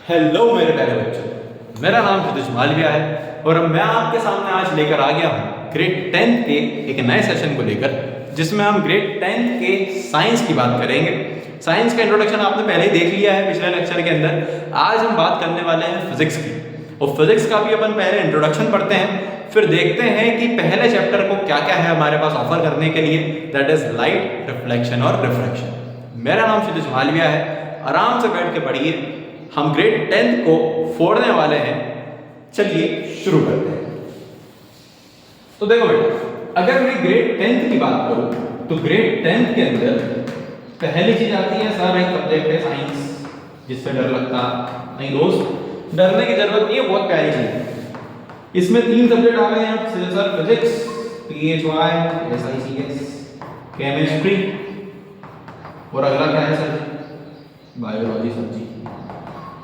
Hello मेरे प्यारे बच्चों, मेरा नाम सतीश मालविया है और मैं आपके सामने आज लेकर आ गया हूँ ग्रेड 10 के एक नए सेशन को लेकर, जिसमें हम ग्रेड 10 के साइंस की बात करेंगे। साइंस का इंट्रोडक्शन आपने पहले ही देख लिया है पिछले लेक्चर के अंदर। आज हम बात करने वाले हैं फिजिक्स की, और फिजिक्स का भी अपन पहले इंट्रोडक्शन पढ़ते हैं, फिर देखते हैं कि पहले चैप्टर को क्या क्या है हमारे पास ऑफर करने के लिए, दैट इज लाइट, रिफ्लेक्शन और रिफ्रैक्शन। मेरा नाम सतीश मालविया है, आराम से बैठ के पढ़िए। हम ग्रेड 10 को फोड़ने वाले हैं, चलिए शुरू करते हैं। तो देखो बेटा, अगर मैं ग्रेड 10 की बात करूं तो ग्रेड 10 के अंदर पहली चीज आती है सर एक सब्जेक्ट है साइंस, जिससे डर लगता नहीं दोस्त, डरने की जरूरत नहीं है, बहुत प्यारी चीज है। इसमें 3 सब्जेक्ट आ गए हैं sir, physics, PHY, SICS, chemistry, और अगला क्या है सर, बायोलॉजी सर जी।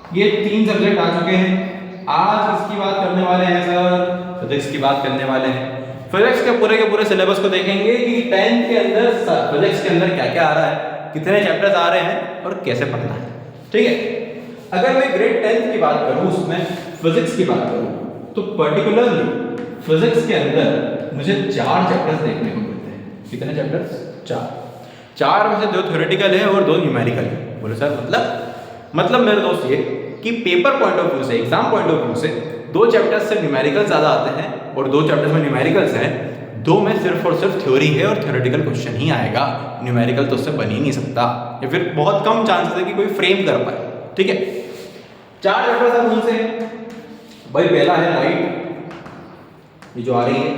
ये 3 सब्जेक्ट आ चुके हैं। आज इसकी बात करने वाले हैं सर, फिजिक्स की बात करने वाले हैं। फिजिक्स के पूरे सिलेबस को देखेंगे कि 10 के अंदर फिजिक्स के अंदर क्या क्या आ रहा है, कितने चैप्टर्स आ रहे हैं और कैसे पढ़ना है, ठीक है। अगर मैं ग्रेड 10 की बात करूं, उसमें फिजिक्स की बात करूं, तो पर्टिकुलरली फिजिक्स के अंदर मुझे 4 चैप्टर्स देखने को मिलते हैं। कितने चैप्टर्स? 4 में से 2 थ्योरेटिकल है और 2 न्यूमेरिकल है। बोले सर मतलब मेरे दोस्त ये कि पेपर पॉइंट ऑफ व्यू से, एग्जाम पॉइंट ऑफ व्यू से 2 चैप्टर्स से न्यूमेरिकल ज्यादा आते हैं और 2 चैप्टर्स में न्यूमेरिकल्स हैं। 2 में सिर्फ और सिर्फ थ्योरी है और थ्योरेटिकल क्वेश्चन ही आएगा, न्यूमेरिकल तो उससे बन ही नहीं सकता, या फिर बहुत कम चांसेस है कि कोई फ्रेम कर पाए, ठीक है। 4 चैप्टर्स हैं, कौन से हैं भाई? पहला है लाइट, ये जो आ रही है,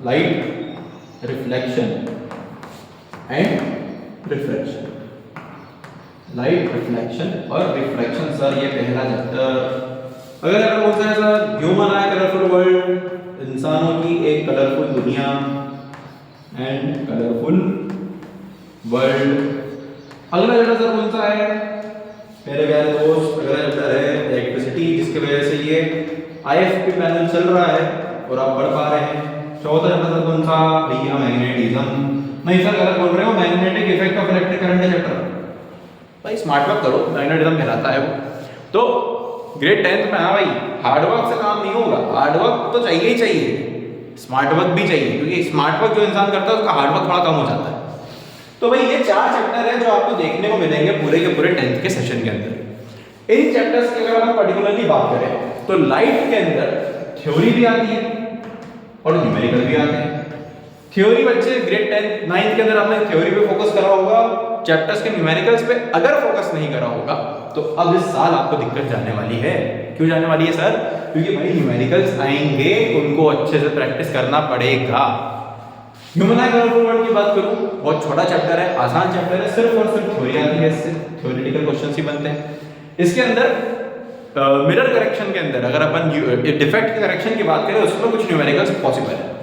light, reflection and refraction. Light, reflection और रिफ्रैक्शन सर, ये पहला चैप्टर। अगर बोलते हैं सर ह्यूमन आई कलरफुल वर्ल्ड, इंसानों की एक कलरफुल दुनिया एंड कलरफुल वर्ल्ड। अगला चैप्टर सर कौन सा है मेरे प्यारे दोस्त? अगला चैप्टर है इलेक्ट्रिसिटी, जिसकी वजह से ये IFP पैनल चल रहा है और आप पढ़ पा रहे हैं। चौथा चैप्टर सर कौन सा भैया? मैग्नेटिज्म। नहीं सर गलत बोल रहे हो, magnetic effect of electric current है चैप्टर। भाई स्मार्ट वर्क करो, मैग्नेटिज्म कहलाता है वो। तो ग्रेड 10 में, हाँ भाई, हार्ड वर्क से काम नहीं होगा, हार्ड वर्क तो चाहिए ही चाहिए, स्मार्ट वर्क भी चाहिए, क्योंकि स्मार्ट वर्क जो इंसान करता है उसका हार्ड वर्क थोड़ा कम हो जाता है। तो भाई ये 4 चैप्टर हैं जो आपको देखने को मिलेंगे पूरे के पूरे 10th के सेशन के अंदर। इन चैप्टर्स की अगर हम पर्टिकुलरली बात करें तो लाइट के अंदर थ्योरी भी आती है और न्यूमेरिकल भी आते हैं। थ्योरी बच्चे ग्रेड 10 9th के अंदर आपने थ्योरी पे फोकस करा होगा, चैप्टर्स के न्यूमेरिकल्स पे अगर फोकस नहीं करा होगा तो अब इस साल आपको दिक्कत जाने वाली है। क्यों जाने वाली है सर? क्योंकि भाई न्यूमेरिकल्स आएंगे, उनको अच्छे से प्रैक्टिस करना पड़ेगा। ह्यूमन आई कलरफुल वर्ल्ड की बात करूं, बहुत छोटा चैप्टर है, आसान चैप्टर है, सिर्फ और सिर्फ थ्योरी आती है, इससे थ्योरेटिकल क्वेश्चंस ही बनते हैं। इसके अंदर मिरर करेक्शन के अंदर अगर अपन डिफेक्ट करेक्शन की बात करें, उसमें कुछ न्यूमेरिकल्स पॉसिबल है।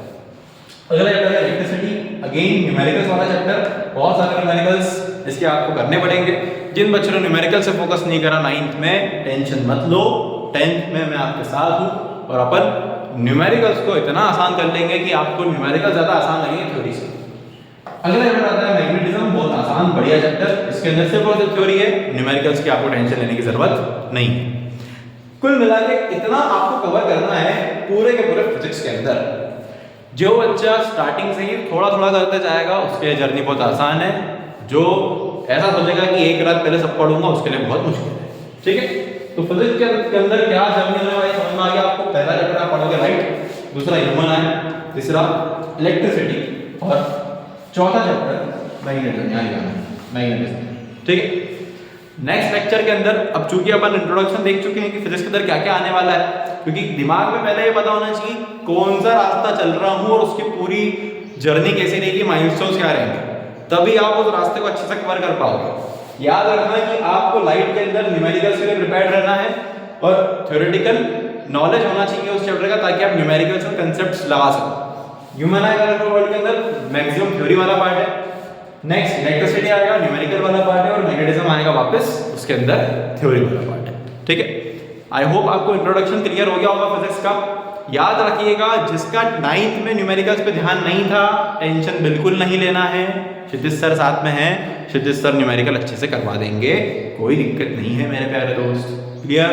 अगला चैप्टर है इलेक्ट्रिसिटी, अगेन न्यूमेरिकल्स वाला चैप्टर, बहुत सारे न्यूमेरिकल्स इसके आपको करने पड़ेंगे। जिन बच्चों ने न्यूमेरिकल से फोकस नहीं करा 9th में, टेंशन मत लो, 10th में मैं आपके साथ हूं और अपन न्यूमेरिकल्स को इतना आसान कर लेंगे कि आपको न्यूमेरिकल ज्यादा आसान लगेंगे थ्योरी से। अगला चैप्टर आता है मैग्नेटिज्म, बहुत आसान बढ़िया चैप्टर, इसके अंदर सिर्फ और सिर्फ थ्योरी है, न्यूमेरिकल्स की आपको टेंशन लेने की जरूरत नहीं है। कुल मिला के इतना आपको कवर करना है पूरे के पूरे फिजिक्स के अंदर। जो बच्चा स्टार्टिंग से ही थोड़ा थोड़ा करते जाएगा उसके लिए जर्नी बहुत आसान है। जो ऐसा सोचेगा कि एक रात पहले सब पढ़ूंगा, उसके लिए बहुत मुश्किल है, ठीक है। तो फिजिक्स के अंदर क्या जर्नी होने वाली समझ में आ गया आपको। पहला चैप्टर आप पढ़ोगे लाइट, दूसरा ह्यूमन आई, तीसरा इलेक्ट्रिसिटी और चौथा चैप्टर मैग्नेटिज्म, ठीक है। नेक्स्ट लेक्चर के अंदर अब चूंकि अपन इंट्रोडक्शन देख चुके हैं कि फिजिक्स के अंदर क्या क्या आने वाला है, क्योंकि दिमाग में पहले ये पता होना चाहिए कौन सा रास्ता चल रहा हूं और उसकी पूरी जर्नी कैसी रहेगी, माइलस्टोन्स क्या रहेंगे, तभी आप उस रास्ते को अच्छे से कवर कर पाओगे। याद रखना कि आपको लाइट के अंदर न्यूमेरिकल्स के लिए प्रिपेयर्ड रहना है और थ्योरेटिकल नॉलेज होना चाहिए उस चैप्टर का, ताकि आप न्यूमेरिकल्स में कांसेप्ट्स लगा सको। ह्यूमन आई कलरफुल वर्ल्ड के अंदर मैक्सिमम थ्योरी वाला पार्ट है, नेक्स्ट इलेक्ट्रिसिटी आएगा, न्यूमेरिकल वाला पार्ट है, और मैग्नेटिज्म आएगा वापस, उसके अंदर थ्योरी वाला पार्ट है, ठीक है। आई होप आपको इंट्रोडक्शन क्लियर हो गया होगा फिजिक्स का। याद रखिएगा, जिसका 9th में न्यूमेरिकल्स पे ध्यान नहीं था, टेंशन बिल्कुल नहीं लेना है। क्षितिज सर साथ में हैं, क्षितिज सर न्यूमेरिकल अच्छे से करवा देंगे, कोई दिक्कत नहीं है मेरे प्यारे दोस्त। क्लियर?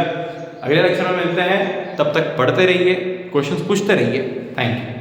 अगले लेक्चर में मिलते हैं, तब तक पढ़ते रहिए, क्वेश्चंस पूछते रहिए। Thank you.